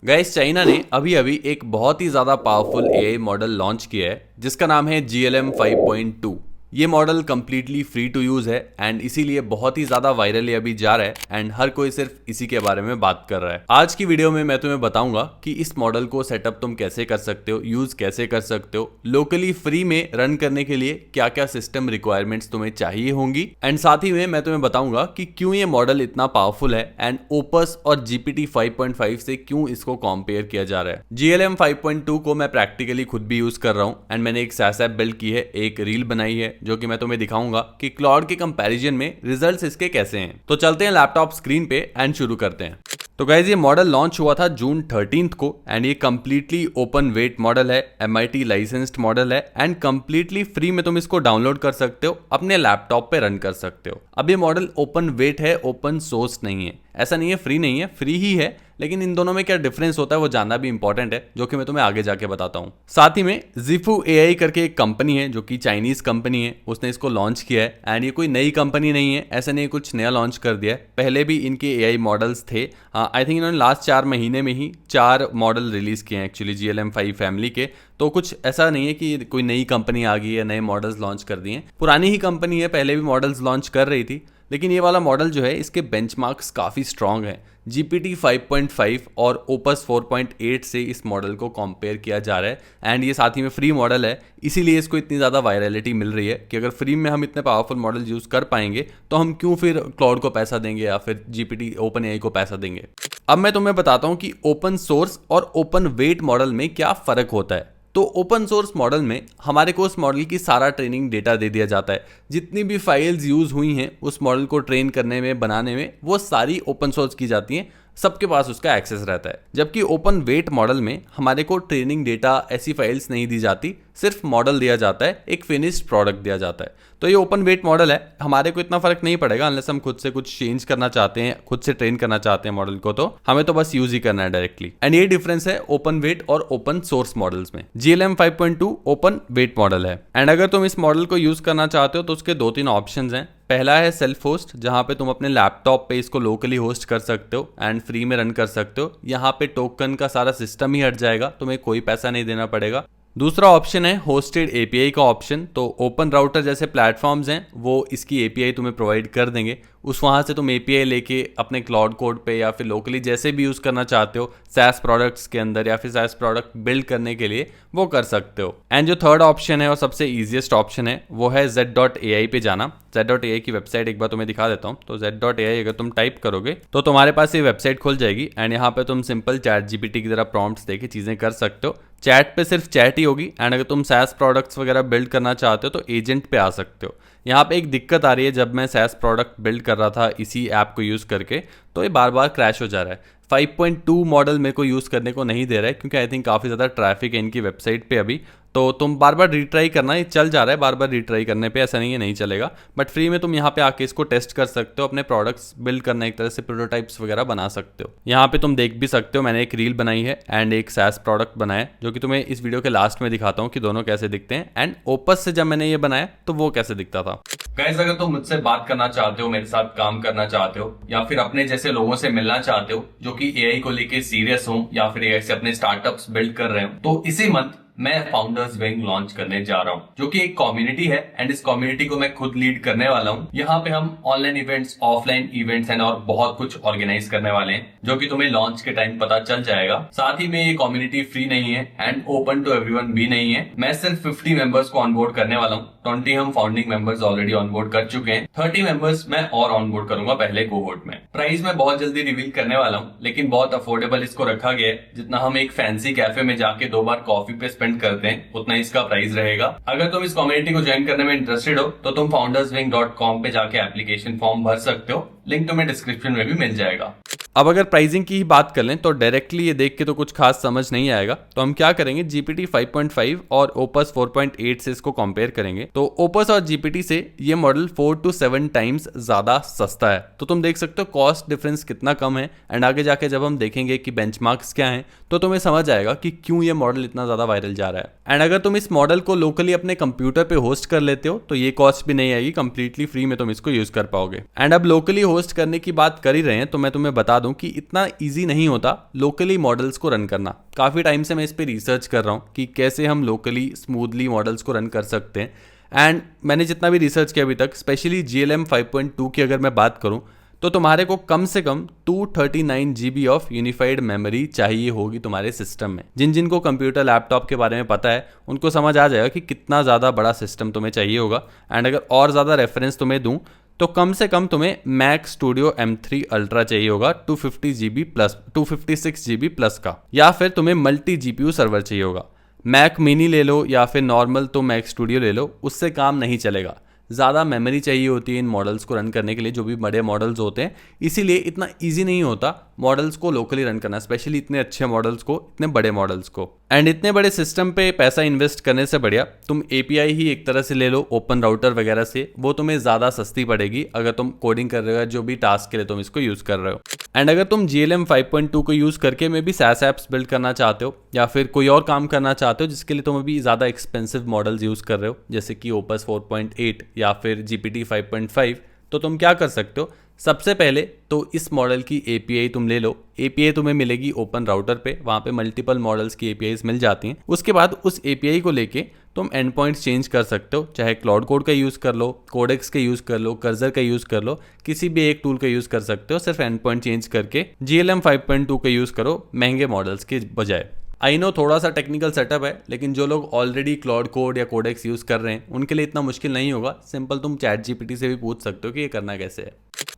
Guys China ने अभी अभी एक बहुत ही ज़्यादा पावरफुल एआई मॉडल लॉन्च किया है जिसका नाम है GLM 5.2। ये model completely free to use है एंड इसीलिए बहुत ही ज़्यादा वायरल अभी जा रहा है एंड हर कोई सिर्फ इसी के बारे में बात कर रहा है। आज की वीडियो में मैं तुम्हें बताऊंगा कि इस मॉडल को सेटअप तुम कैसे कर सकते हो, यूज़ कैसे कर सकते हो, लोकली फ्री में रन करने के लिए क्या क्या सिस्टम रिक्वायरमेंट्स तुम्हें चाहिए होंगी एंड साथ ही में मैं तुम्हें बताऊंगा कि क्यों ये मॉडल इतना पावरफुल है एंड ओपस और GPT 5.5 से क्यों इसको कंपेयर किया जा रहा है। GLM 5.2 को मैं प्रैक्टिकली खुद भी यूज कर रहा हूं एंड मैंने एक SaaS ऐप बिल्ड की है, एक रील बनाई है जो कि मैं तुम्हें दिखाऊंगा कि क्लाउड के कंपैरिजन में रिजल्ट्स इसके कैसे हैं। तो चलते हैं लैपटॉप स्क्रीन पे एंड शुरू करते हैं। तो गाइज ये मॉडल लॉन्च हुआ था जून 13 को एंड ये कंप्लीटली ओपन वेट मॉडल है, MIT लाइसेंस्ड मॉडल है एंड कंप्लीटली फ्री में तुम इसको डाउनलोड कर सकते हो, अपने लैपटॉप पे रन कर सकते हो। अब ये मॉडल ओपन वेट है, ओपन सोर्स नहीं है। ऐसा नहीं है फ्री नहीं है, फ्री ही है, लेकिन इन दोनों में क्या डिफरेंस होता है वो जानना भी इंपॉर्टेंट है, जो कि मैं तुम्हें आगे जाके बताता हूँ। साथ ही में Zhifu AI करके एक कंपनी है जो कि चाइनीज कंपनी है, उसने इसको लॉन्च किया है एंड ये कोई नई कंपनी नहीं है, ऐसा नहीं कुछ नया लॉन्च कर दिया है। पहले भी इनके AI मॉडल्स थे। आई थिंक इन्होंने लास्ट 4 महीने में ही 4 मॉडल रिलीज किए हैं एक्चुअली GLM 5 फैमिली के। तो कुछ ऐसा नहीं है कि कोई नई कंपनी आ गई है, नए मॉडल्स लॉन्च कर दिए हैं। पुरानी ही कंपनी है, पहले भी मॉडल्स लॉन्च कर रही थी, लेकिन ये वाला मॉडल जो है इसके बेंचमार्क्स काफ़ी स्ट्रॉन्ग है। GPT 5.5 और ओपस 4.8 से इस मॉडल को कंपेयर किया जा रहा है एंड ये साथ ही में फ्री मॉडल है, इसीलिए इसको इतनी ज़्यादा वायरलिटी मिल रही है कि अगर फ्री में हम इतने पावरफुल मॉडल यूज़ कर पाएंगे तो हम क्यों फिर क्लाउड को पैसा देंगे या फिर GPT ओपन AI को पैसा देंगे। अब मैं तुम्हें बताता हूँ कि ओपन सोर्स और ओपन वेट मॉडल में क्या फ़र्क होता है। तो ओपन सोर्स मॉडल में हमारे को उस मॉडल की सारा ट्रेनिंग डेटा दे दिया जाता है, जितनी भी फाइल्स यूज़ हुई हैं उस मॉडल को ट्रेन करने में, बनाने में, वो सारी ओपन सोर्स की जाती हैं, सबके पास उसका एक्सेस रहता है। जबकि ओपन वेट मॉडल में हमारे को ट्रेनिंग डेटा ऐसी फाइल्स नहीं दी जाती, सिर्फ मॉडल दिया जाता है, एक फिनिश्ड प्रोडक्ट दिया जाता है। तो ये ओपन वेट मॉडल है, हमारे को इतना फर्क नहीं पड़ेगा अनलेस हम खुद से कुछ चेंज करना चाहते हैं, खुद से ट्रेन करना चाहते हैं मॉडल को, तो हमें तो बस यूज ही करना है डायरेक्टली। एंड ये डिफरेंस है ओपन वेट और ओपन सोर्स मॉडल्स में। GLM 5.2 ओपन वेट मॉडल है एंड अगर तुम इस मॉडल को यूज करना चाहते हो तो उसके 2-3 ऑप्शंस हैं। पहला है सेल्फ होस्ट, जहां पे तुम अपने लैपटॉप पे इसको लोकली होस्ट कर सकते हो एंड फ्री में रन कर सकते हो। यहाँ पे टोकन का सारा सिस्टम ही हट जाएगा, तुम्हें कोई पैसा नहीं देना पड़ेगा। दूसरा ऑप्शन है होस्टेड API का ऑप्शन। तो ओपन राउटर जैसे प्लेटफॉर्म्स हैं वो इसकी API तुम्हें प्रोवाइड कर देंगे, उस वहाँ से तुम API लेके अपने क्लाउड कोड पे या फिर लोकली जैसे भी यूज़ करना चाहते हो SaaS प्रोडक्ट्स के अंदर या फिर SaaS प्रोडक्ट बिल्ड करने के लिए वो कर सकते हो। एंड जो थर्ड ऑप्शन है और सबसे ईजिएस्ट ऑप्शन है वो है Z.ai पे जाना। Z.ai की वेबसाइट एक बार तुम्हें दिखा देता हूँ। तो Z.ai अगर तुम टाइप करोगे तो तुम्हारे पास ये वेबसाइट खुल जाएगी एंड यहाँ पे तुम सिंपल ChatGPT की तरह प्रॉम्प्ट्स देके चीज़ें कर सकते हो। चैट पे सिर्फ चैट ही होगी एंड अगर तुम SaaS प्रोडक्ट्स वगैरह बिल्ड करना चाहते हो तो एजेंट पे आ सकते हो। यहाँ पे एक दिक्कत आ रही है, जब मैं SaaS प्रोडक्ट बिल्ड कर रहा था इसी ऐप को यूज़ करके तो ये बार बार क्रैश हो जा रहा है। 5.2 मॉडल मेरे को यूज़ करने को नहीं दे रहा है क्योंकि आई थिंक काफ़ी ज़्यादा ट्रैफिक है इनकी वेबसाइट पे अभी। तो तुम बार बार रिट्राई करना, ये चल जा रहा है बार बार रिट्राई करने पे, ऐसा नहीं है नहीं चलेगा, बट फ्री में तुम यहाँ पे आके इसको टेस्ट कर सकते हो, अपने प्रोडक्ट्स बिल्ड करना, एक तरह से प्रोटोटाइप्स वगैरह बना सकते हो। यहाँ पे तुम देख भी सकते हो मैंने एक रील बनाई है एंड एक SaaS प्रोडक्ट बनाया है जो कि तुम्हें इस वीडियो के लास्ट में दिखाता हूँ कि दोनों कैसे दिखते हैं एंड ओपस से जब मैंने ये बनाया तो वो कैसे दिखता था। गाइस अगर तुम मुझसे बात करना चाहते हो, मेरे साथ काम करना चाहते हो या फिर अपने जैसे लोगों से मिलना चाहते हो जो कि AI को लेके सीरियस हो या फिर AI से अपने स्टार्टअप्स बिल्ड कर रहे हो, तो इसी मंथ मैं फाउंडर्स विंग लॉन्च करने जा रहा हूँ जो कि एक कम्युनिटी है एंड इस कम्युनिटी को मैं खुद लीड करने वाला हूँ। यहाँ पे हम online events, offline events and और बहुत कुछ ऑर्गेनाइज करने वाले हैं जो कि तुम्हें लॉन्च के टाइम पता चल जाएगा। साथ ही में ये कम्युनिटी फ्री नहीं है एंड ओपन टू एवरीवन भी नहीं है। मैं सिर्फ 50 मेंबर्स को ऑनबोर्ड करने वाला हूँ। 20 हम फाउंडिंग मेंबर्स ऑलरेडी ऑनबोर्ड कर चुके हैं, 30 मेंबर्स मैं और ऑनबोर्ड करूंगा पहले कोहोर्ट में। प्राइस मैं बहुत जल्दी रिवील करने वाला हूँ, लेकिन बहुत अफोर्डेबल इसको रखा गया है। जितना हम एक फैंसी कैफे में जाके 2 बार कॉफी पे स्पेंड करते हैं उतना इसका प्राइस रहेगा। अगर तुम इस कम्युनिटी को ज्वाइन करने में इंटरेस्टेड हो तो तुम founderswing.com पे जाके एप्लीकेशन फॉर्म भर सकते हो, लिंक तुम्हें डिस्क्रिप्शन में भी मिल जाएगा। अब अगर प्राइसिंग की ही बात कर लें तो डायरेक्टली ये देख के तो कुछ खास समझ नहीं आएगा, तो हम क्या करेंगे GPT 5.5 और ओपस 4.8 से इसको कंपेयर करेंगे। तो ओपस और GPT से ये मॉडल 4 to 7 टाइम्स ज्यादा सस्ता है, तो तुम देख सकते हो कॉस्ट डिफरेंस कितना कम है। एंड आगे जाके जब हम देखेंगे कि बेंचमार्क्स क्या हैं तो तुम्हें समझ आएगा कि क्यों ये मॉडल इतना ज्यादा वायरल जा रहा है। एंड अगर तुम इस मॉडल को लोकली अपने कंप्यूटर पे होस्ट कर लेते हो तो ये कॉस्ट भी नहीं आएगी, कंप्लीटली फ्री में तुम इसको यूज कर पाओगे। एंड अब लोकली होस्ट करने की बात कर ही रहे हैं तो मैं तुम्हें बता दूं कि इतना इजी नहीं होता लोकली मॉडल्स को रन करना। काफ़ी टाइम से मैं इस पे रिसर्च कर रहा हूँ कि कैसे हम लोकली स्मूथली मॉडल्स को रन कर सकते हैं। एंड मैंने जितना भी रिसर्च किया अभी तक, स्पेशली GLM 5.2 की अगर मैं बात करूँ तो तुम्हारे को कम से कम 239 GB ऑफ यूनिफाइड मेमोरी चाहिए होगी तुम्हारे सिस्टम में। जिन जिन को कंप्यूटर लैपटॉप के बारे में पता है उनको समझ आ जाएगा कि कितना ज़्यादा बड़ा सिस्टम तुम्हें चाहिए होगा। एंड अगर और ज़्यादा रेफरेंस तुम्हें दूँ तो कम से कम तुम्हें मैक स्टूडियो M3 अल्ट्रा चाहिए होगा 256 GB प्लस का, या फिर तुम्हें मल्टी GPU सर्वर चाहिए होगा। मैक मिनी ले लो या फिर नॉर्मल तो मैक स्टूडियो ले लो, उससे काम नहीं चलेगा। ज़्यादा मेमोरी चाहिए होती है इन मॉडल्स को रन करने के लिए, जो भी बड़े मॉडल्स होते हैं। इसीलिए इतना इजी नहीं होता मॉडल्स को लोकली रन करना, स्पेशली इतने अच्छे मॉडल्स को, इतने बड़े मॉडल्स को। एंड इतने बड़े सिस्टम पे पैसा इन्वेस्ट करने से बढ़िया तुम API ही एक तरह से ले लो ओपन राउटर वगैरह से, वो तुम्हें ज़्यादा सस्ती पड़ेगी अगर तुम कोडिंग कर रहे हो, जो भी टास्क के लिए तुम इसको यूज़ कर रहे हो। एंड अगर तुम GLM 5.2 को यूज़ करके मे भी SaaS एप्स बिल्ड करना चाहते हो या फिर कोई और काम करना चाहते हो जिसके लिए तुम अभी ज़्यादा एक्सपेंसिव मॉडल्स यूज़ कर रहे हो, जैसे कि Opus 4.8 या फिर GPT 5.5, तो तुम क्या कर सकते हो, सबसे पहले तो इस मॉडल की API तुम ले लो। API तुम्हें मिलेगी ओपन राउटर पे, वहाँ पे मल्टीपल मॉडल्स की APIs मिल जाती हैं। उसके बाद उस API को लेके तुम एंड पॉइंट्स चेंज कर सकते हो, चाहे क्लाउड कोड का यूज़ कर लो, कोडेक्स का यूज़ कर लो, कर्सर का यूज़ कर लो, किसी भी एक टूल का यूज़ कर सकते हो। सिर्फ एंड पॉइंट चेंज करके GLM 5.2 का यूज़ करो महंगे मॉडल्स के बजाय। आई नो थोड़ा सा टेक्निकल सेटअप है, लेकिन जो लोग ऑलरेडी क्लाउड कोड या कोडेक्स यूज़ कर रहे हैं उनके लिए इतना मुश्किल नहीं होगा। सिंपल तुम ChatGPT से भी पूछ सकते हो कि ये करना कैसे है।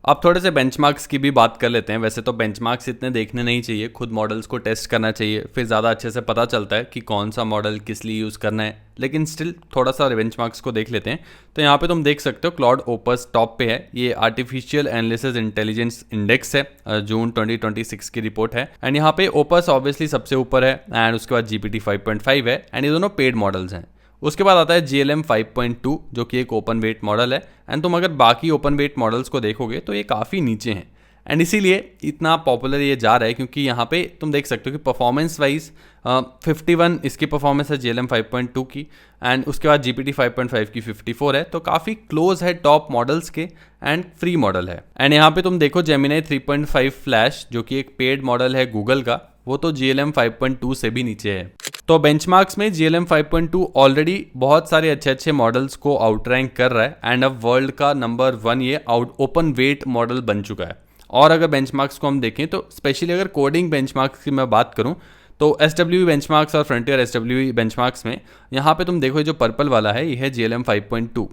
अब थोड़े से बेंचमार्क्स की भी बात कर लेते हैं। वैसे तो बेंचमार्क्स इतने देखने नहीं चाहिए, खुद मॉडल्स को टेस्ट करना चाहिए, फिर ज़्यादा अच्छे से पता चलता है कि कौन सा मॉडल किस लिए यूज़ करना है। लेकिन स्टिल थोड़ा सा बेंचमार्क्स को देख लेते हैं। तो यहाँ पे तुम देख सकते हो क्लाउड ओपस टॉप पे है, ये आर्टिफिशियल एनालिसिस इंटेलिजेंस इंडेक्स है, जून 2026 की रिपोर्ट है। एंड यहाँ पे ओपस ऑब्वियसली सबसे ऊपर है, एंड उसके बाद GPT 5.5 है, एंड ये दोनों पेड मॉडल्स हैं। उसके बाद आता है GLM 5.2 जो कि एक ओपन वेट मॉडल है। एंड तुम अगर बाकी ओपन वेट मॉडल्स को देखोगे तो ये काफ़ी नीचे हैं, एंड इसीलिए इतना पॉपुलर ये जा रहा है, क्योंकि यहाँ पे तुम देख सकते हो कि परफॉर्मेंस वाइज 51 इसकी परफॉर्मेंस है GLM 5.2 की, एंड उसके बाद GPT 5.5 की 54 है, तो काफ़ी क्लोज है टॉप मॉडल्स के, एंड फ्री मॉडल है। एंड यहाँ पे तुम देखो Gemini 3.5 फ्लैश जो कि एक पेड मॉडल है गूगल का, वो तो GLM 5.2 से भी नीचे है। तो बेंचमार्क्स में GLM 5.2 ऑलरेडी बहुत सारे अच्छे अच्छे मॉडल्स को आउटरैंक कर रहा है, एंड अब वर्ल्ड का नंबर 1 ये ओपन वेट मॉडल बन चुका है। और अगर बेंचमार्क्स को हम देखें तो स्पेशली अगर कोडिंग बेंचमार्क्स की मैं बात करूं तो SWE बेंचमार्क्स और फ्रंटियर SWE बेंचमार्क्स में यहाँ पे तुम देखो जो पर्पल वाला है ये है GLM 5.2।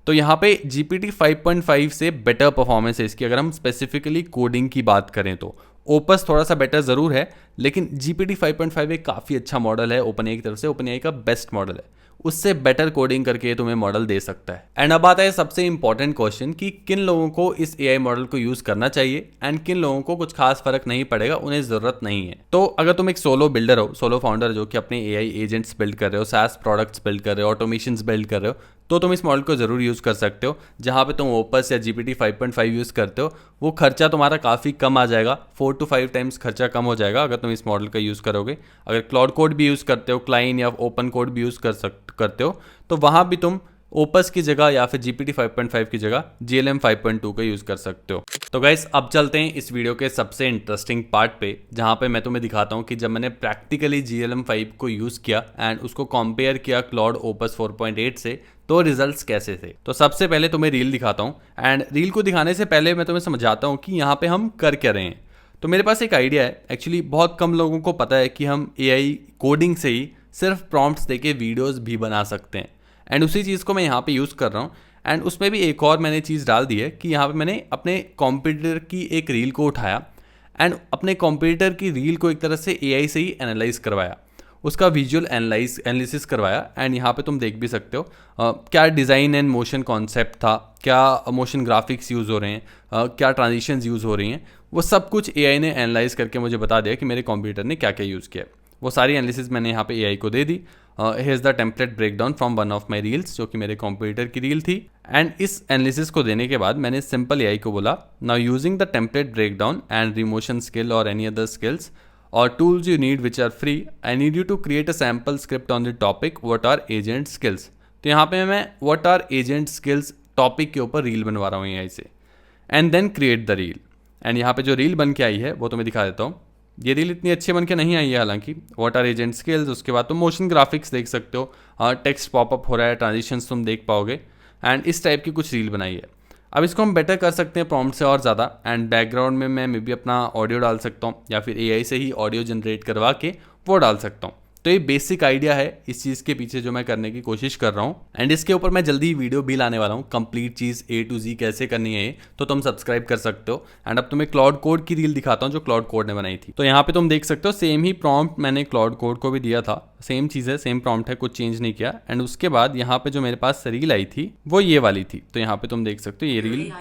तो यहाँ पे GPT 5.5 से बेटर परफॉर्मेंस है इसकी। अगर हम स्पेसिफिकली कोडिंग की बात करें तो ओपस थोड़ा सा बेटर ज़रूर है, लेकिन GPT 5.5 एक काफ़ी अच्छा मॉडल है OpenAI की तरफ से, OpenAI का बेस्ट मॉडल है, उससे बेटर कोडिंग करके तुम्हें मॉडल दे सकता है। एंड अब आता है सबसे इंपॉर्टेंट क्वेश्चन कि किन लोगों को इस AI मॉडल को यूज़ करना चाहिए एंड किन लोगों को कुछ खास फर्क नहीं पड़ेगा, उन्हें ज़रूरत नहीं है। तो अगर तुम एक सोलो बिल्डर हो, सोलो फाउंडर जो कि अपने AI एजेंट्स बिल्ड कर रहे हो, SaaS प्रोडक्ट्स बिल्ड कर रहे हो, ऑटोमेशंस बिल्ड कर रहे हो, तो तुम इस मॉडल को ज़रूर यूज़ कर सकते हो। जहाँ पे तुम ओपस या GPT 5.5 यूज़ करते हो वो खर्चा तुम्हारा काफ़ी कम आ जाएगा, 4 to 5 टाइम्स खर्चा कम हो जाएगा अगर तुम इस मॉडल का यूज़ करोगे। अगर क्लाउड कोड भी यूज़ करते हो, क्लाइन या ओपन कोड भी यूज़ करते हो, तो वहाँ भी तुम ओपस की जगह या फिर GPT 5.5 की जगह GLM 5.2 का यूज़ कर सकते हो। तो गाइस अब चलते हैं इस वीडियो के सबसे इंटरेस्टिंग पार्ट पे, जहाँ पे मैं तुम्हें दिखाता हूँ कि जब मैंने प्रैक्टिकली GLM 5 को यूज़ किया एंड उसको कंपेयर किया क्लाउड ओपस 4.8 से, तो रिजल्ट्स कैसे थे। तो सबसे पहले तुम्हें रील दिखाता हूँ, एंड रील को दिखाने से पहले मैं तुम्हें समझाता हूँ कि यहाँ पे हम कर क्या रहे हैं। तो मेरे पास एक आइडिया है, एक्चुअली बहुत कम लोगों को पता है कि हम AI कोडिंग से ही सिर्फ प्रॉम्प्ट्स देके वीडियोस भी बना सकते हैं, एंड उसी चीज़ को मैं यहाँ पे यूज़ कर रहा हूँ। एंड उसमें भी एक और मैंने चीज़ डाल दी है कि यहाँ पे मैंने अपने कंप्यूटर की एक रील को उठाया एंड अपने कंप्यूटर की रील को एक तरह से AI से ही एनालाइज करवाया, उसका विजुअल एनालिसिस करवाया। एंड यहाँ पे तुम देख भी सकते हो क्या डिज़ाइन एंड मोशन कॉन्सेप्ट था, क्या मोशन ग्राफिक्स यूज़ हो रहे हैं, क्या ट्रांजिशंस यूज़ हो रही हैं, वो सब कुछ AI ने एनालाइज करके मुझे बता दिया कि मेरे कंप्यूटर ने क्या क्या यूज़ किया। वो सारी एनालिसिस मैंने यहाँ पे AI को दे दी। Here's the template breakdown from one of my reels, जो कि मेरे कंप्यूटर की रील थी। एंड इस एनालिसिस को देने के बाद मैंने सिंपल AI को बोला, now using the template breakdown and remotion skill और any other skills or tools you need which are free, I need you to create a sample script on the topic what are agent skills। तो यहाँ पे मैं what are agent skills topic के ऊपर reel बनवा रहा हूँ AI से। And then create the reel. And यहाँ पे जो रील बन के आई है वो तुम्हें दिखा देता हूँ। ये रील इतनी अच्छी बन के नहीं आई है हालांकि। व्हाट आर एजेंट स्किल्स, उसके बाद तुम मोशन ग्राफिक्स देख सकते हो, टेक्स्ट पॉपअप हो रहा है, ट्रांजिशंस तुम देख पाओगे, एंड इस टाइप की कुछ रील बनाई है। अब इसको हम बेटर कर सकते हैं प्रॉम्प्ट से और ज़्यादा, एंड बैकग्राउंड में मैं मे बी अपना ऑडियो डाल सकता हूँ या फिर एआई से ही ऑडियो जनरेट करवा के वो डाल सकता हूँ। तो ये बेसिक आइडिया है इस चीज़ के पीछे जो मैं करने की कोशिश कर रहा हूँ, एंड इसके ऊपर मैं जल्दी ही वीडियो भी लाने वाला हूँ, complete cheese A to Z कैसे करनी है ये, तो तुम सब्सक्राइब कर सकते हो। एंड अब तुम्हें क्लाउड कोड की रील दिखाता हूँ जो क्लाउड कोड ने बनाई थी। तो यहाँ पे तुम देख सकते हो सेम ही प्रॉम्प्ट मैंने क्लाउड कोड को भी दिया था, सेम चीज़ है, सेम प्रॉम्प्ट है, कुछ चेंज नहीं किया। एंड उसके बाद यहाँ पे जो मेरे पास रील आई थी वो ये वाली थी। तो यहाँ पे तुम देख सकते हो ये रील,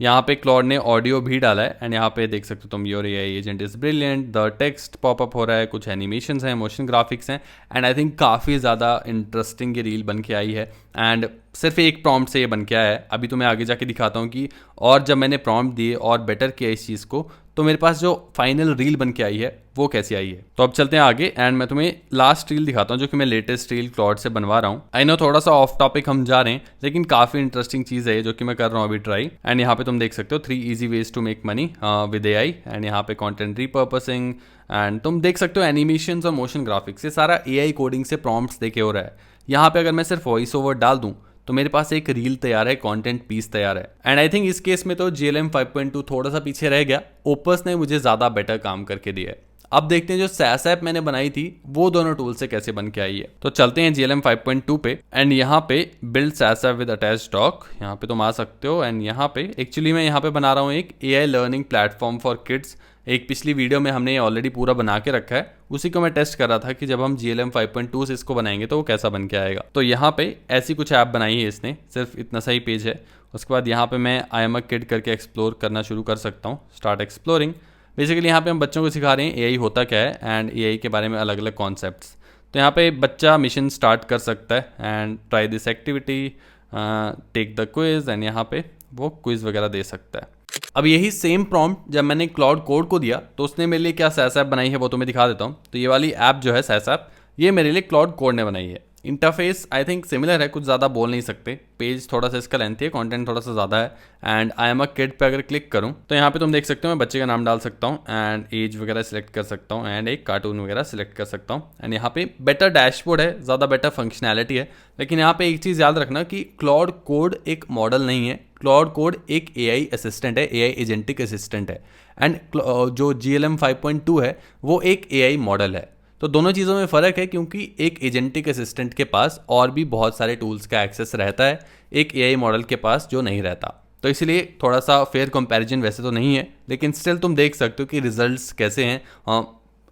यहाँ पे क्लॉड ने ऑडियो भी डाला है, एंड यहाँ पे देख सकते हो तुम your AI agent is brilliant, the text popup हो रहा है, कुछ एनिमेशंस हैं, मोशन ग्राफिक्स हैं, एंड आई थिंक काफ़ी ज़्यादा इंटरेस्टिंग ये रील बन के आई है। एंड सिर्फ एक प्रॉम्प्ट से ये बन के आया है। अभी तुम्हें आगे जाके दिखाता हूँ कि और जब मैंने प्रॉम्प्ट दिए और बेटर किया इस चीज़ को, तो मेरे पास जो फाइनल रील बन के आई है वो कैसी आई है। तो अब चलते हैं आगे, एंड मैं तुम्हें लास्ट रील दिखाता हूँ जो कि मैं लेटेस्ट रील क्लॉड से बनवा रहा हूँ। आई नो थोड़ा सा ऑफ टॉपिक हम जा रहे हैं, लेकिन काफ़ी इंटरेस्टिंग चीज़ है जो कि मैं कर रहा हूँ अभी ट्राई। एंड यहाँ पे तुम देख सकते हो 3 easy ways to make money with AI, and यहाँ पे कंटेंट रीपर्पसिंग, एंड तुम देख सकते हो एनिमेशंस और मोशन ग्राफिक्स, ये सारा एआई कोडिंग से प्रॉम्प्ट्स देके हो रहा है। यहाँ पे अगर मैं सिर्फ वॉइस ओवर डाल दूँ तो मेरे पास एक रील तैयार है, कंटेंट पीस तैयार है। एंड आई थिंक इस केस में तो GLM 5.2 थोड़ा सा पीछे रह गया, ओपस ने मुझे ज़्यादा बेटर काम करके दिया है। अब देखते हैं जो सैस ऐप मैंने बनाई थी वो दोनों टूल से कैसे बन के आई है। तो चलते हैं GLM 5.2 पे, एंड यहाँ पे build SaaS app with attach doc, यहाँ पे तुम आ सकते हो। एंड यहाँ पे एक्चुअली मैं यहाँ पे बना रहा हूँ एक AI learning platform for kids. एक पिछली वीडियो में हमने ऑलरेडी पूरा बना के रखा है, उसी को मैं टेस्ट कर रहा था कि जब हम GLM 5.2 से इसको बनाएंगे तो वो कैसा बन के आएगा। तो यहाँ पे ऐसी कुछ ऐप बनाई है इसने, सिर्फ इतना सा ही पेज है। उसके बाद यहाँ पे मैं आई एम अ किड करके एक्सप्लोर करना शुरू कर सकता हूँ, स्टार्ट एक्सप्लोरिंग। बेसिकली यहाँ पे हम बच्चों को सिखा रहे हैं एआई होता क्या है एंड एआई के बारे में अलग अलग कॉन्सेप्ट्स। तो यहाँ पे बच्चा मिशन स्टार्ट कर सकता है, and try this activity, take the quiz, and यहाँ पे वो क्विज वगैरह दे सकता है। अब यही सेम प्रॉम्प्ट जब मैंने क्लाउड कोड को दिया तो उसने मेरे लिए क्या सैस ऐप बनाई है वो तुम्हें दिखा देता हूँ। तो ये वाली ऐप जो है सैस ऐप, ये मेरे लिए क्लाउड कोड ने बनाई है। इंटरफेस आई थिंक सिमिलर है, कुछ ज़्यादा बोल नहीं सकते, पेज थोड़ा सा इसका लेंथी है, कंटेंट थोड़ा सा ज़्यादा है। And I am a kid पे अगर क्लिक करूँ तो यहाँ पे तुम देख सकते हो मैं बच्चे का नाम डाल सकता हूँ, एंड एज वगैरह सिलेक्ट कर सकता हूँ, एंड एक कार्टून वगैरह सिलेक्ट कर सकता हूँ। एंड यहाँ पे बेटर डैशबोर्ड है, ज़्यादा बेटर फंक्शनैलिटी है। लेकिन यहाँ पे एक चीज़ याद रखना कि क्लाउड कोड एक मॉडल नहीं है, क्लाउड कोड एक एआई असिस्टेंट है, एआई एजेंटिक असिस्टेंट है। एंड जो GLM 5.2 है वो एक एआई मॉडल है। तो दोनों चीज़ों में फ़र्क है, क्योंकि एक एजेंटिक असिस्टेंट के पास और भी बहुत सारे टूल्स का एक्सेस रहता है, एक एआई मॉडल के पास जो नहीं रहता। तो इसलिए थोड़ा सा फेयर कंपैरिजन वैसे तो नहीं है, लेकिन स्टिल तुम देख सकते हो कि रिजल्ट्स कैसे हैं।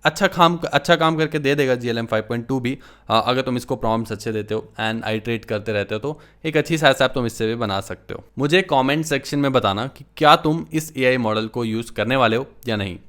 अच्छा काम करके दे देगा GLM 5.2 भी, अगर तुम इसको प्रॉम्प्ट्स अच्छे देते हो एंड आइट्रेट करते रहते हो तो एक अच्छी सैस ऐप तुम इससे भी बना सकते हो। मुझे कमेंट सेक्शन में बताना कि क्या तुम इस एआई मॉडल को यूज़ करने वाले हो या नहीं।